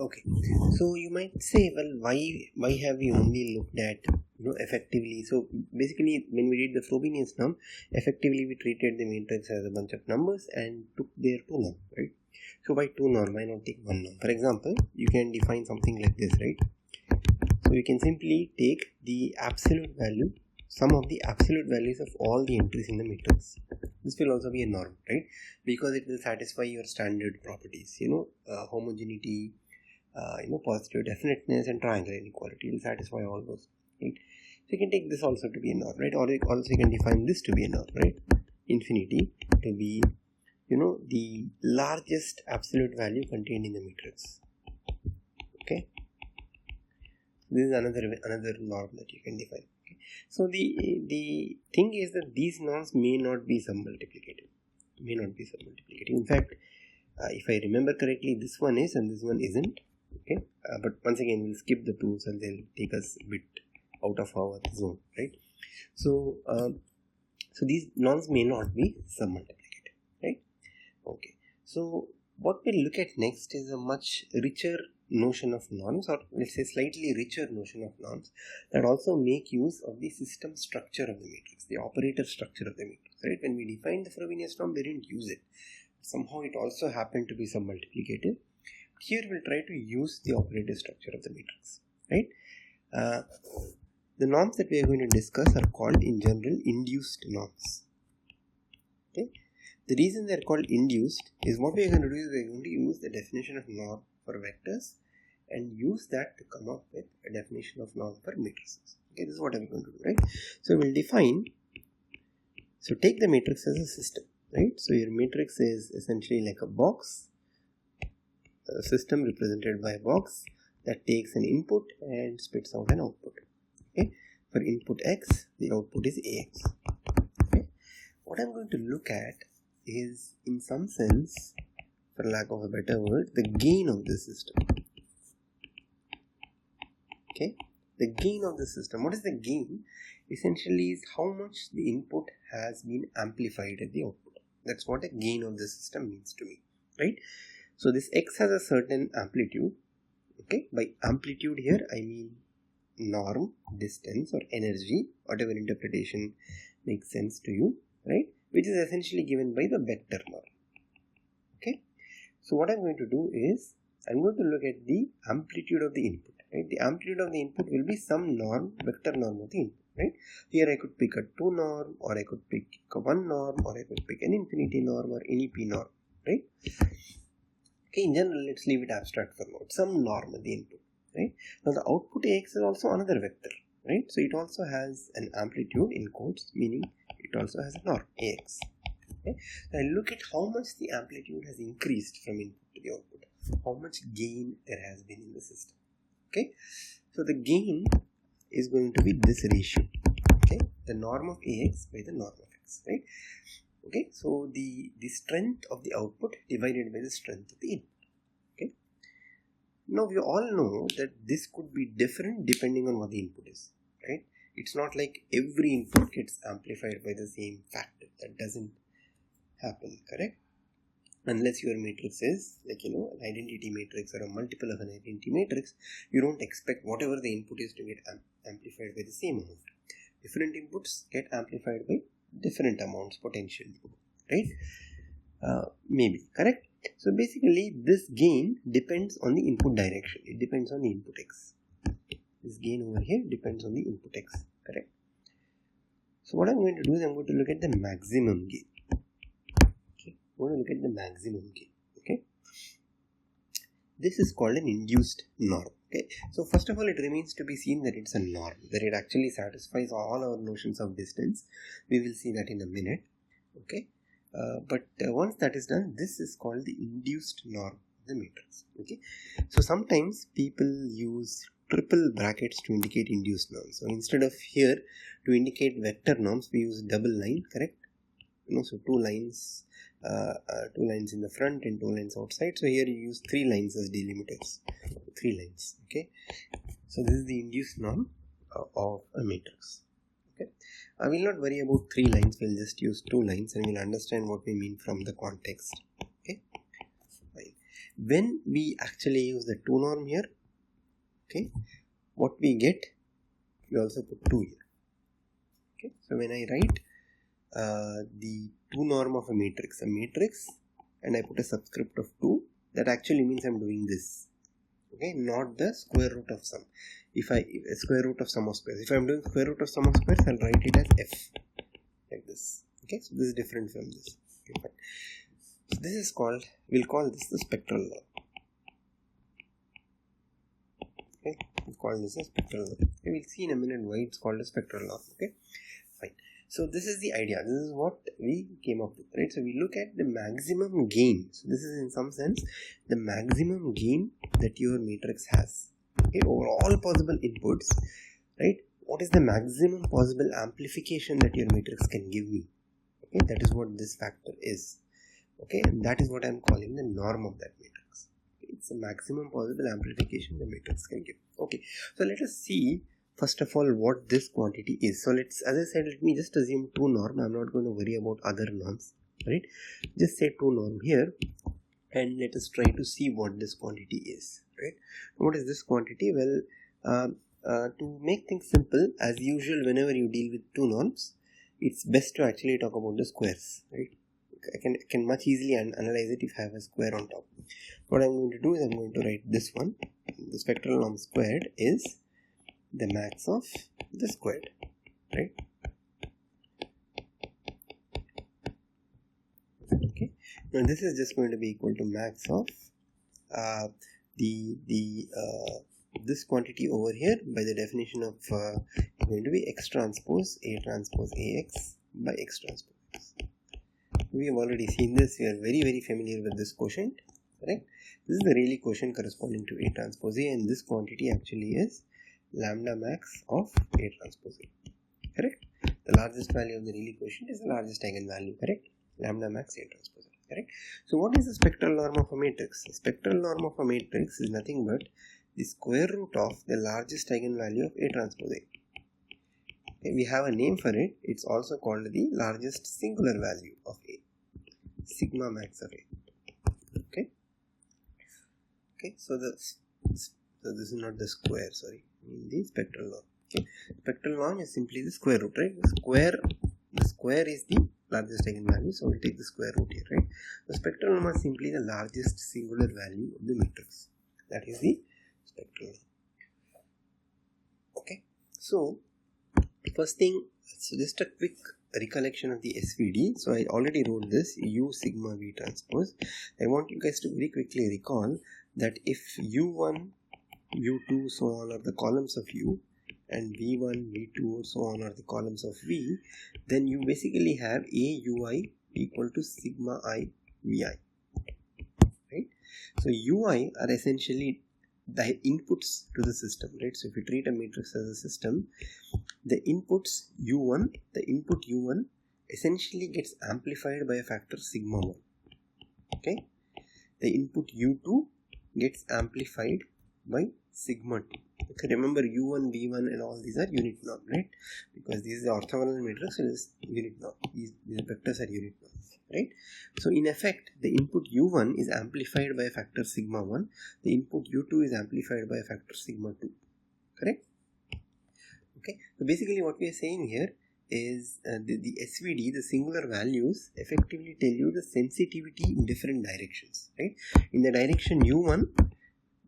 Okay, so you might say, well, why have we only looked at effectively? So basically, when we did the Frobenius norm, effectively we treated the matrix as a bunch of numbers and took their two norm, right? So by two norm, why not take one norm? For example, you can define something like this, right? So you can simply take the absolute value, sum of the absolute values of all the entries in the matrix. This will also be a norm, right? Because it will satisfy your standard properties, homogeneity, positive definiteness and triangular inequality will satisfy all those, right? So you can take this also to be a norm, right? Or also you can define this to be a norm, right? Infinity to be, the largest absolute value contained in the matrix. Okay. This is another norm that you can define. Okay. So the thing is that these norms may not be submultiplicative. In fact, if I remember correctly, this one is and this one isn't. Okay, but once again we'll skip the twos and they'll take us a bit out of our zone, right? So these norms may not be submultiplicative, right? Okay, so what we'll look at next is a much richer notion of norms, or let's say slightly richer notion of norms that also make use of the system structure of the matrix, the operator structure of the matrix, right? When we defined the Frobenius norm, we didn't use it. Somehow it also happened to be submultiplicative. Here we'll try to use the operator structure of the matrix, right? The norms that we are going to discuss are called in general induced norms. Okay. The reason they are called induced is what we are going to do is we are going to use the definition of norm for vectors and use that to come up with a definition of norm for matrices. Okay, this is what I'm going to do, right? So we'll define. So take the matrix as a system, right? So your matrix is essentially like a box. A system represented by a box that takes an input and spits out an output. Okay, for input x, the output is ax. Okay, what I'm going to look at is, in some sense, for lack of a better word, the gain of the system. Okay, the gain of the system. What is the gain? Essentially, is how much the input has been amplified at the output. That's what a gain of the system means to me, right? So this x has a certain amplitude. Okay, by amplitude here I mean norm, distance or energy, whatever interpretation makes sense to you, right? Which is essentially given by the vector norm. Okay, so what I'm going to do is I'm going to look at the amplitude of the input, right? The amplitude of the input will be some norm, vector norm of the input, right? Here I could pick a 2 norm, or I could pick a 1 norm, or I could pick an infinity norm or any p norm, right? Okay, in general, let's leave it abstract for now. Some norm at the input, right? Now the output ax is also another vector, right? So it also has an amplitude in quotes, meaning it also has a norm ax. Okay, so I look at how much the amplitude has increased from input to the output, how much gain there has been in the system. Okay, so the gain is going to be this ratio. Okay, the norm of ax by the norm of x, right? Okay, so the strength of the output divided by the strength of the input. Okay, now we all know that this could be different depending on what the input is, right? It's not like every input gets amplified by the same factor. That doesn't happen, correct? Unless your matrix is like an identity matrix or a multiple of an identity matrix, you don't expect whatever the input is to get amplified by the same amount. Different inputs get amplified by different amounts potentially, right? Maybe, correct? So basically this gain depends on the input direction. It depends on the input x. This gain over here depends on the input x, correct? So what I'm going to do is I'm going to look at the maximum gain. Okay, I'm going to look at the maximum gain. Okay, this is called an induced norm. Okay, so first of all, it remains to be seen that it's a norm, that it actually satisfies all our notions of distance. We will see that in a minute. Okay, but once that is done, this is called the induced norm of the matrix. Okay, so sometimes people use triple brackets to indicate induced norms. So instead of here to indicate vector norms, we use double line, correct? So two lines in the front and 2 lines outside. So here you use 3 lines as delimiters. 3 lines. Okay, so this is the induced norm of a matrix. Okay, I will not worry about 3 lines. We'll just use 2 lines and we'll understand what we mean from the context. Okay, fine. When we actually use the 2 norm here, okay, what we get, we also put 2 here. Okay, so when I write the 2 norm of a matrix, and I put a subscript of 2, that actually means I'm doing this. Okay, not the square root of sum. If square root of sum of squares. If I'm doing square root of sum of squares, I'll write it as f, like this. Okay, so this is different from this. Okay, fine. So this is called, we'll call this the spectral norm. Okay, we'll call this a spectral norm. Okay, we'll see in a minute why it's called a spectral norm. Okay, fine. So this is the idea. This is what we came up with, right? So we look at the maximum gain. So this is in some sense the maximum gain that your matrix has. Okay, over all possible inputs, right? What is the maximum possible amplification that your matrix can give me? Okay, that is what this factor is. Okay, and that is what I am calling the norm of that matrix. It's the maximum possible amplification the matrix can give. Okay, so let us see first of all what this quantity is. So let's, as I said, let me just assume 2 norm. I'm not going to worry about other norms, right? Just say 2 norm here, and let us try to see what this quantity is, right? What is this quantity? Well, to make things simple, as usual, whenever you deal with 2 norms, it's best to actually talk about the squares, right? I can much easily analyze it if I have a square on top. What I'm going to do is I'm going to write this one. The spectral norm squared is the max of the squared, right? Okay, now this is just going to be equal to max of this quantity over here by the definition of going to be x transpose A transpose AX by x transpose X. We have already seen this. We are very, very familiar with this quotient, correct? This is the Rayleigh quotient corresponding to A transpose A, and this quantity actually is lambda max of A transpose A, correct? The largest value of the Rayleigh quotient is the largest eigenvalue, correct? Lambda max A transpose A, correct? So what is the spectral norm of a matrix? The spectral norm of a matrix is nothing but the square root of the largest eigenvalue of A transpose A. Okay, we have a name for it. It's also called the largest singular value of A, sigma max of A. Okay. Okay. So this is not the square. Sorry, I mean the spectral norm. Okay. Spectral norm is simply the square root, right? The square is the largest eigenvalue, so we'll take the square root here, right? The spectral norm is simply the largest singular value of the matrix. That is the spectral norm. Okay. So first thing, so just a quick recollection of the SVD. So I already wrote this U sigma V transpose. I want you guys to very quickly recall that if U1, U2, so on are the columns of U, and V1, V2, so on are the columns of V, then you basically have A Ui equal to sigma I Vi, right? So Ui are essentially the inputs to the system, right? So if you treat a matrix as a system, the inputs U1, the input U1 essentially gets amplified by a factor sigma 1. Okay, the input U2 gets amplified by sigma 2. Okay, remember U1, V1 and all these are unit norm, right? Because this is the orthogonal matrix, so it is unit norm. These vectors are unit norm, right? So in effect, the input U1 is amplified by a factor sigma 1. The input U2 is amplified by a factor sigma 2, correct? Okay, so basically what we are saying here is the SVD, the singular values, effectively tell you the sensitivity in different directions, right? In the direction U1,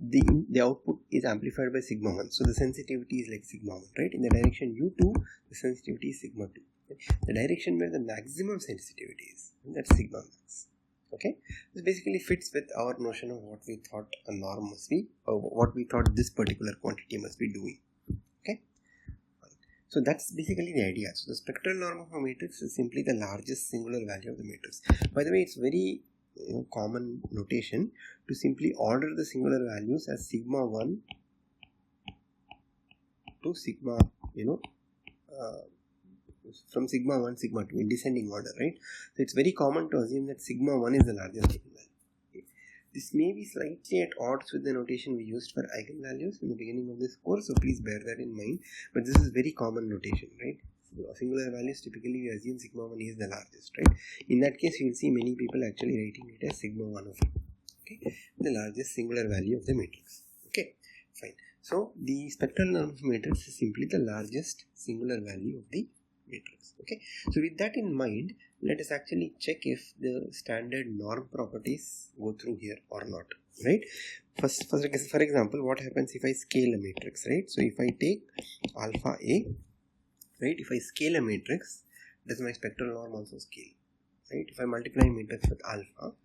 the output is amplified by sigma 1, so the sensitivity is like sigma 1, right? In the direction U2, the sensitivity is sigma 2. Right? The direction where the maximum sensitivity is, that's sigma max. Okay, this basically fits with our notion of what we thought a norm must be, or what we thought this particular quantity must be doing. Okay, so that's basically the idea. So the spectral norm of a matrix is simply the largest singular value of the matrix. By the way, it's very common notation to simply order the singular values as sigma 1 to sigma, from sigma 1, sigma 2 in descending order, right? So it's very common to assume that sigma 1 is the largest eigenvalue. Okay. This may be slightly at odds with the notation we used for eigenvalues in the beginning of this course, so please bear that in mind. But this is very common notation, right? So singular values, typically we assume sigma 1 is the largest, right? In that case, you will see many people actually writing it as sigma 1 of it. Okay, the largest singular value of the matrix. Okay, fine. So the spectral norm of matrix is simply the largest singular value of the matrix. Okay, so with that in mind, let us actually check if the standard norm properties go through here or not. Right. First, for example, what happens if I scale a matrix? Right. So if I take alpha A, right, if I scale a matrix, does my spectral norm also scale? Right. If I multiply matrix with alpha,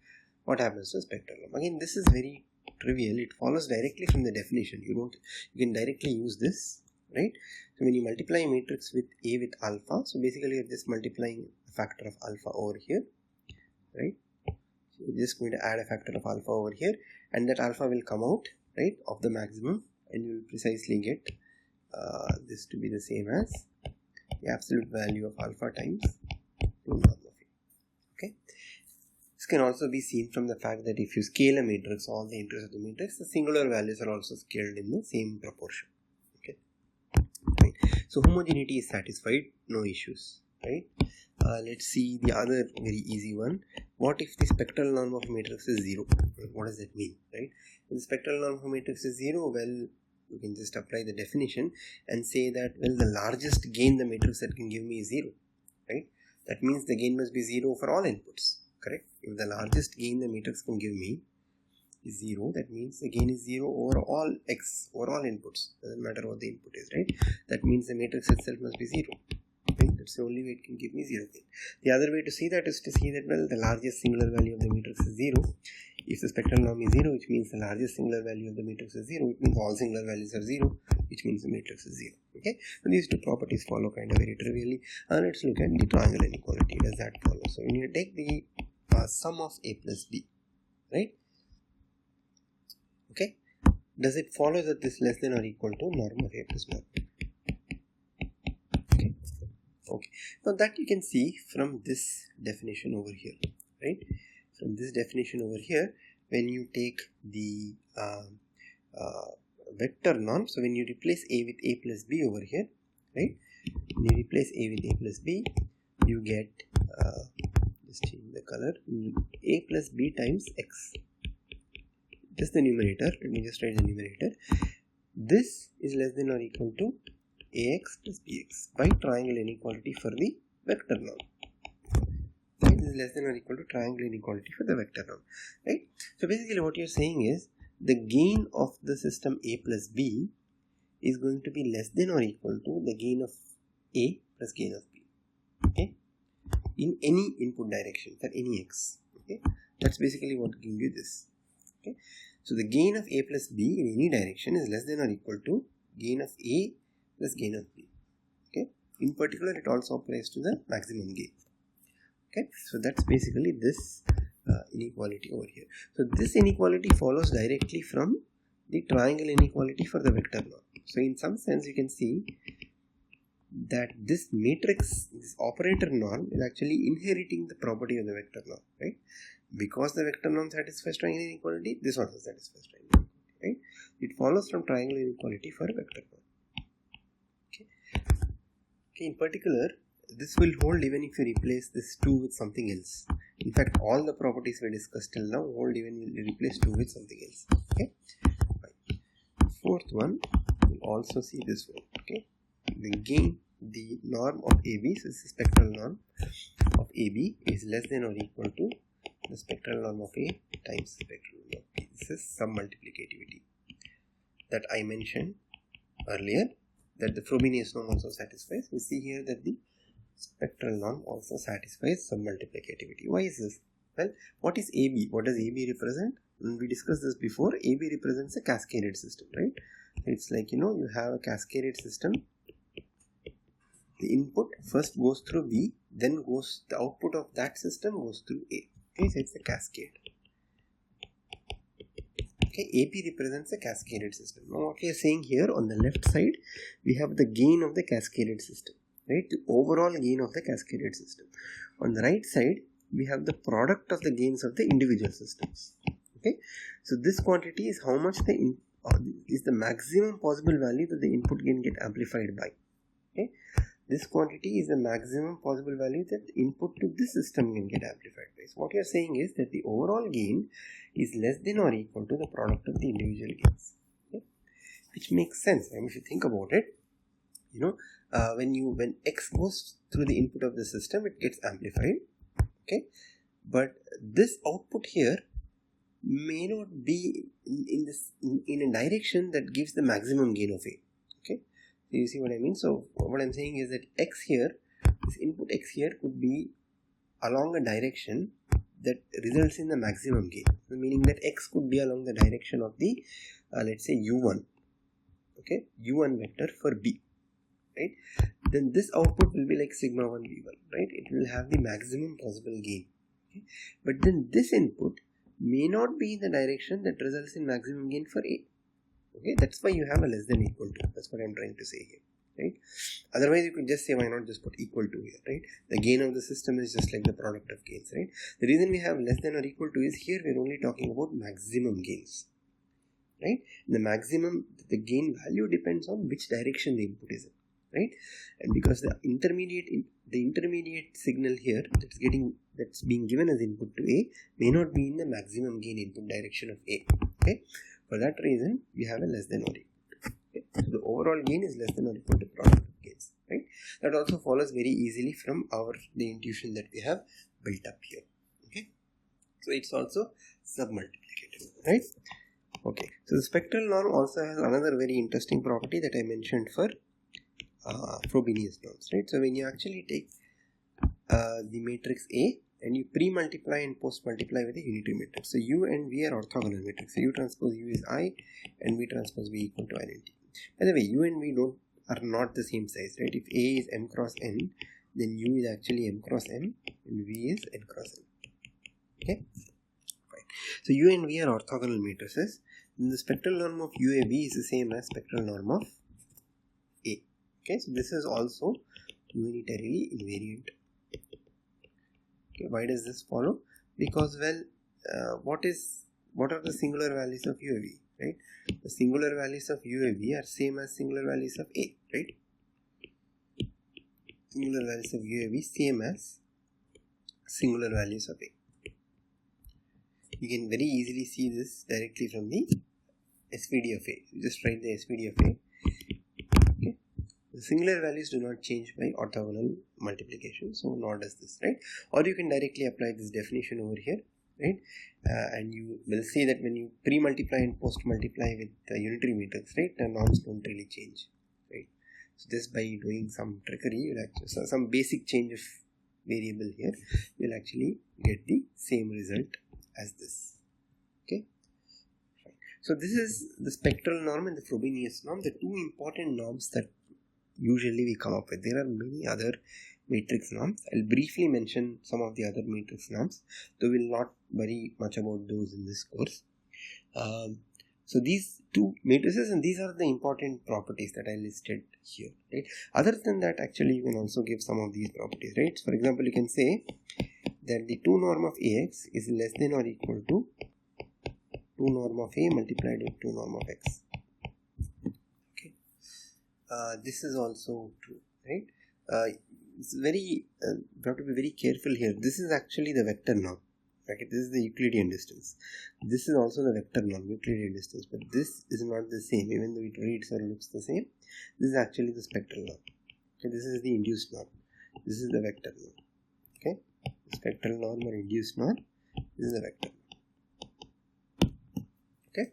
what happens to spectral norm? Again, this is very trivial. It follows directly from the definition. You can directly use this, right? So when you multiply a matrix with A with alpha, so basically you're just multiplying a factor of alpha over here, right? So you're just going to add a factor of alpha over here, and that alpha will come out, right, of the maximum, and you will precisely get this to be the same as the absolute value of alpha times 2 norm of A. Okay. This can also be seen from the fact that if you scale a matrix, all the entries of the matrix, the singular values are also scaled in the same proportion. Okay, right. So homogeneity is satisfied, no issues, right? Let's see the other very easy one. What if the spectral norm of matrix is 0? What does that mean, right? If the spectral norm of matrix is 0, well, you can just apply the definition and say that, well, the largest gain the matrix that can give me is 0, right? That means the gain must be 0 for all inputs. Correct? If the largest gain the matrix can give me is 0, that means the gain is 0 over all x, over all inputs. Doesn't matter what the input is, right? That means the matrix itself must be 0. Right? That's the only way it can give me 0 gain. The other way to see that is to see that, well, the largest singular value of the matrix is 0. If the spectral norm is 0, which means the largest singular value of the matrix is 0, it means all singular values are 0, which means the matrix is 0. Okay, so these two properties follow kind of very trivially. Let's look at the triangle inequality. Does that follow? So when you take the sum of A plus B, right? Okay, does it follow that this is less than or equal to norm of A plus norm? Okay, okay. Now that you can see from this definition over here, right? From this definition over here, when you take the vector norm, so when you replace A with A plus B over here, right? When you replace A with A plus B, you get just change the color, A plus B times X. Just the numerator. Let me just write the numerator. This is less than or equal to AX plus BX by triangle inequality for the vector norm. Right? This is less than or equal to triangle inequality for the vector norm. Right? So basically what you're saying is the gain of the system A plus B is going to be less than or equal to the gain of A plus gain of B. Okay? In any input direction for any x. Okay? That's basically what gives you this. Okay? So the gain of A plus B in any direction is less than or equal to gain of A plus gain of B. Okay? In particular, it also applies to the maximum gain. Okay? So that's basically this inequality over here. So this inequality follows directly from the triangle inequality for the vector norm. So in some sense, you can see that this matrix, this operator norm, is actually inheriting the property of the vector norm, right? Because the vector norm satisfies triangle inequality, this also satisfies triangle inequality, right? It follows from triangle inequality for a vector norm. Okay. Okay. In particular, this will hold even if you replace this 2 with something else. In fact, all the properties we discussed till now hold even when you replace 2 with something else. Okay. Fine. Fourth one, we'll also see this one. Okay. The gain, the norm of AB, so this is spectral norm of AB, is less than or equal to the spectral norm of A times spectral norm of B. This is some multiplicativity that I mentioned earlier, that the Frobenius norm also satisfies. We see here that the spectral norm also satisfies some multiplicativity. Why is this? Well, what is AB? What does AB represent? We discussed this before. AB represents a cascaded system, right? It's like, you have a cascaded system. The input first goes through B, then the output of that system goes through A. Okay, so it's a cascade. Okay, AP represents a cascaded system. Now what we are saying here on the left side, we have the gain of the cascaded system, right? The overall gain of the cascaded system. On the right side, we have the product of the gains of the individual systems. Okay, so this quantity is how much is the maximum possible value that the input gain get amplified by. Okay, this quantity is the maximum possible value that input to this system can get amplified by. So what you are saying is that the overall gain is less than or equal to the product of the individual gains. Okay? Which makes sense. I mean, if you think about it, when X goes through the input of the system, it gets amplified. Okay, but this output here may not be in a direction that gives the maximum gain of A. Okay, so you see what I mean. So what I'm saying is that X here, this input X here could be along a direction that results in the maximum gain, meaning that X could be along the direction of the let's say U1. Okay, U1 vector for B. Right, then this output will be like sigma 1 V1, right? It will have the maximum possible gain. Okay? But then this input may not be in the direction that results in maximum gain for A. Okay, that's why you have a less than equal to. That's what I'm trying to say here, right? Otherwise, you could just say, why not just put equal to here, right? The gain of the system is just like the product of gains, right? The reason we have less than or equal to is here we're only talking about maximum gains, right? The gain value depends on which direction the input is in. Right, and because the intermediate signal here that's being given as input to A may not be in the maximum gain input direction of A. Okay, for that reason you have a less than or equal to. Okay? So the overall gain is less than or equal to product of gains. Right, that also follows very easily from the intuition that we have built up here. Okay, so it's also submultiplicative. Right. Okay, so the spectral norm also has another very interesting property that I mentioned for Frobenius norms, right? So when you actually take the matrix A and you pre-multiply and post-multiply with a unitary matrix, so U and V are orthogonal matrix. So U transpose U is I and V transpose V equal to I and T. By the way, U and V are not the same size, right? If A is M cross N, then U is actually M cross M and V is N cross N. Okay, right. So U and V are orthogonal matrices. Then the spectral norm of UAV is the same as spectral norm of A. Okay, so this is also unitarily invariant. Okay, why does this follow? Because what are the singular values of UAV, right? The singular values of UAV are same as singular values of A, right? Singular values of UAV same as singular values of A. You can very easily see this directly from the SVD of A. You just write the SVD of A. The singular values do not change by orthogonal multiplication, so nor does this, right? Or you can directly apply this definition over here, right? And you will see that when you pre-multiply and post-multiply with the unitary matrix, right, the norms don't really change, right? So just by doing some trickery, you'll actually, so some basic change of variable here, you'll actually get the same result as this. Okay. So this is the spectral norm and the Frobenius norm, the two important norms that usually we come up with. There are many other matrix norms. I'll briefly mention some of the other matrix norms, though we'll not worry much about those in this course. So these two matrices, and these are the important properties that I listed here, right? Other than that, actually you can also give some of these properties, right? For example, you can say that the 2 norm of AX is less than or equal to 2 norm of A multiplied with 2 norm of X. This is also true, right? It's very you have to be very careful here. This is actually the vector norm. Okay, this is the Euclidean distance. This is also the vector norm, Euclidean distance, but this is not the same, even though it reads or looks the same. This is actually the spectral norm. Okay, this is the induced norm. This is the vector norm. Okay, the spectral norm or induced norm. This is the vector norm. Okay.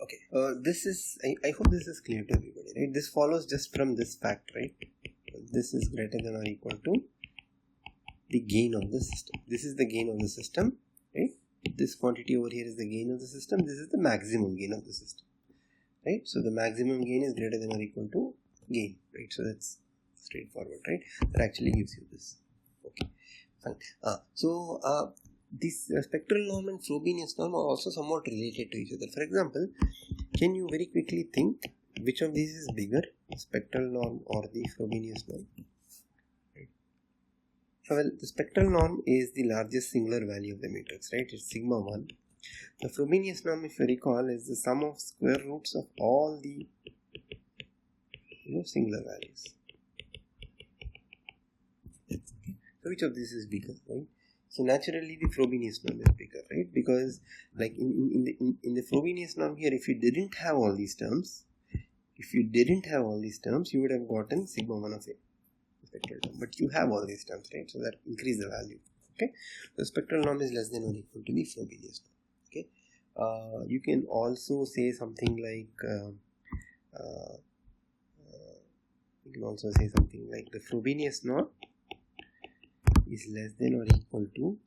Okay, this is, I hope this is clear to everybody, right? This follows just from this fact, right? This is greater than or equal to the gain of the system. This is the gain of the system, right? This quantity over here is the gain of the system. This is the maximum gain of the system, right? So the maximum gain is greater than or equal to gain, right? So that's straightforward, right? That actually gives you this. Okay, fine. This spectral norm and Frobenius norm are also somewhat related to each other. For example, can you very quickly think which of these is bigger, the spectral norm or the Frobenius norm? Right. So, well, the spectral norm is the largest singular value of the matrix, right? It's sigma 1. The Frobenius norm, if you recall, is the sum of square roots of all the singular values. Okay. So which of this is bigger, right? So naturally the Frobenius norm is bigger, right? Because like in the Frobenius norm here, if you didn't have all these terms, you would have gotten sigma 1 of A spectral term. But you have all these terms, right? So that increase the value. Okay. The spectral norm is less than or equal to the Frobenius norm. Okay. You can also say something like the Frobenius norm is less than or equal to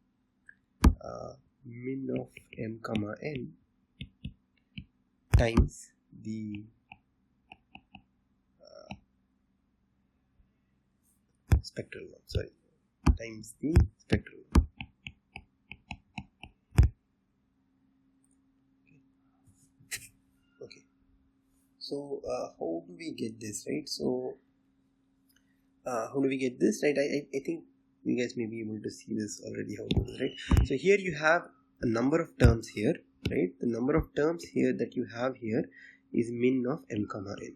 min of m comma n times the spectral norm, times the spectral norm. Okay. So how do we get this, right? So how do we get this, right? I think you guys may be able to see this already, how to do this, right? So here you have a number of terms here, right? The number of terms here that you have here is min of m comma n,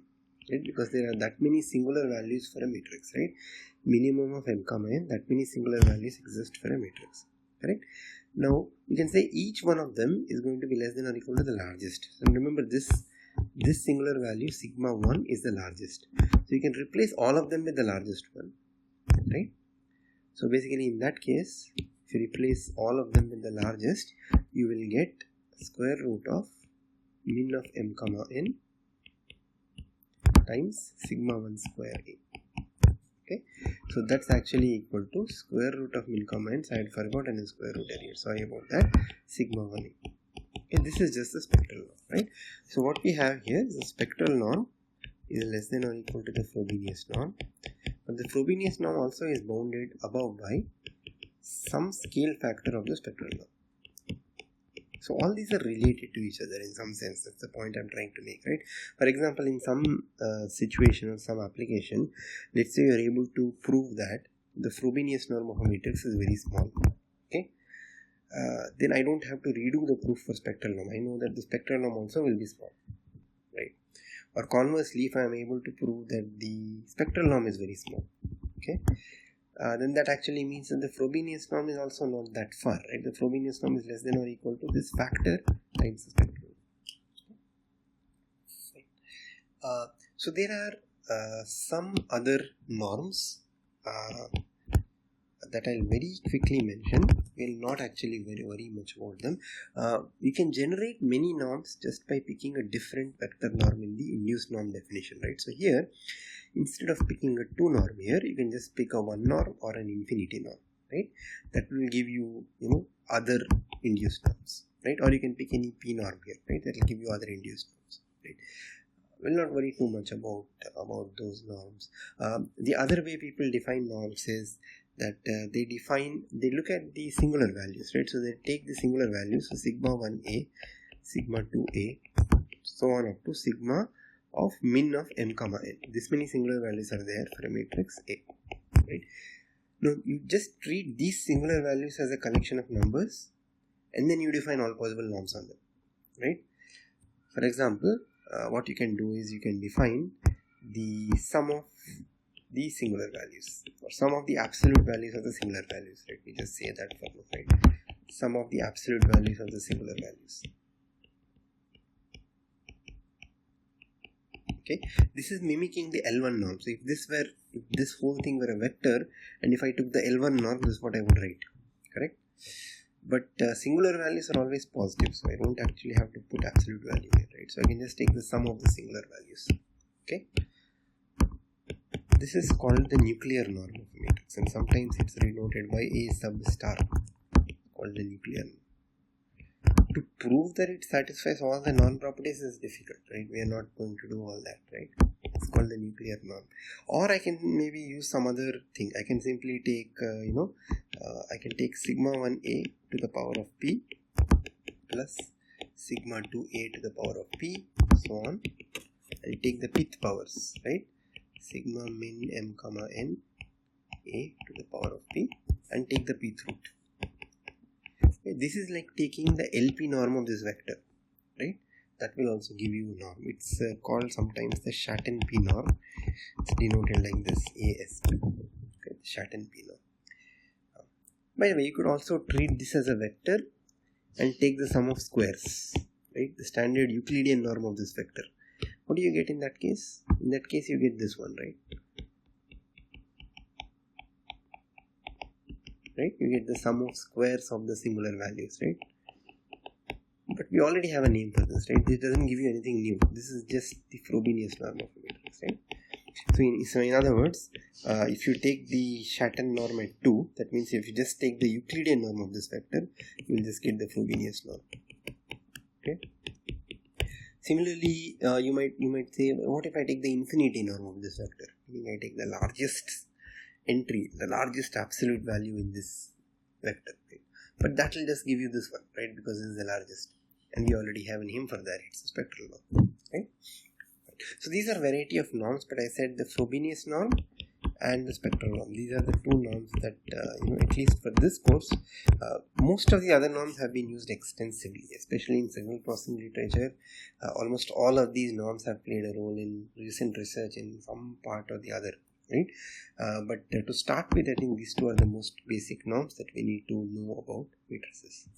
right? Because there are that many singular values for a matrix, right? Minimum of m comma n, that many singular values exist for a matrix, correct? Now you can say each one of them is going to be less than or equal to the largest. So remember this singular value sigma 1 is the largest. So you can replace all of them with the largest one, right? So basically in that case, if you replace all of them with the largest, you will get square root of min of m comma n times sigma 1 square A. Okay, so that's actually equal to square root of min comma n. So I had forgotten the square root earlier. Sorry about that. Sigma 1 A. Okay, this is just the spectral norm, right? So what we have here is the spectral norm is less than or equal to the Frobenius norm. But the Frobenius norm also is bounded above by some scale factor of the spectral norm. So all these are related to each other in some sense. That's the point I'm trying to make, right? For example, in some situation or some application, let's say you're able to prove that the Frobenius norm of a matrix is very small. Okay, then I don't have to redo the proof for spectral norm. I know that the spectral norm also will be small, right? Or conversely, if I am able to prove that the spectral norm is very small, okay, then that actually means that the Frobenius norm is also not that far, right? The Frobenius norm is less than or equal to this factor times the spectral norm. Right? So there are some other norms that I'll very quickly mention. We'll not actually worry much about them. We can generate many norms just by picking a different vector norm in the induced norm definition, right? So here, instead of picking a 2 norm here, you can just pick a 1 norm or an infinity norm, right? That will give you, other induced norms, right? Or you can pick any p norm here, right? That will give you other induced norms, right? We'll not worry too much about those norms. The other way people define norms is that they look at the singular values, right? So they take the singular values, so sigma 1a, sigma 2a, so on up to sigma of min of m comma n. This many singular values are there for a matrix A, right? Now you just treat these singular values as a collection of numbers and then you define all possible norms on them, right? For example, what you can do is you can define the sum of the singular values or sum of the absolute values of the singular values. Let me just say that for now, right? Sum of the absolute values of the singular values. Okay, this is mimicking the L1 norm. So if this whole thing were a vector and if I took the L1 norm, this is what I would write, correct? But singular values are always positive, so I don't actually have to put absolute value here, right? So I can just take the sum of the singular values. Okay, this is called the nuclear norm of a matrix, and sometimes it's denoted by A sub star, called the nuclear norm. To prove that it satisfies all the norm properties is difficult, right? We are not going to do all that, right? It's called the nuclear norm. Or I can maybe use some other thing. I can simply take, I can take sigma 1a to the power of p plus sigma 2a to the power of p, so on. I'll take the pth powers, right? Sigma min m comma n a to the power of p and take the pth root. Okay, this is like taking the LP norm of this vector, right? That will also give you a norm. It's called sometimes the Schatten P norm. It's denoted like this, ASP. Okay, Schatten P norm. By the way, you could also treat this as a vector and take the sum of squares, right? The standard Euclidean norm of this vector. What do you get in that case? In that case, you get this one, right? Right? You get the sum of squares of the singular values, right? But we already have a name for this, right? This doesn't give you anything new. This is just the Frobenius norm of a matrix, right? So in other words, if you take the Schatten norm at 2, that means if you just take the Euclidean norm of this vector, you will just get the Frobenius norm. Okay. Similarly, you might say, what if I take the infinity norm of this vector? Meaning I take the largest entry, the largest absolute value in this vector, right? But that will just give you this one, right? Because this is the largest, and we already have a name for that. It's a spectral norm, right? So these are variety of norms, but I said the Frobenius norm and the spectral norm. These are the two norms that at least for this course, most of the other norms have been used extensively, especially in signal processing literature. Almost all of these norms have played a role in recent research in some part or the other, right? But to start with, I think these two are the most basic norms that we need to know about matrices.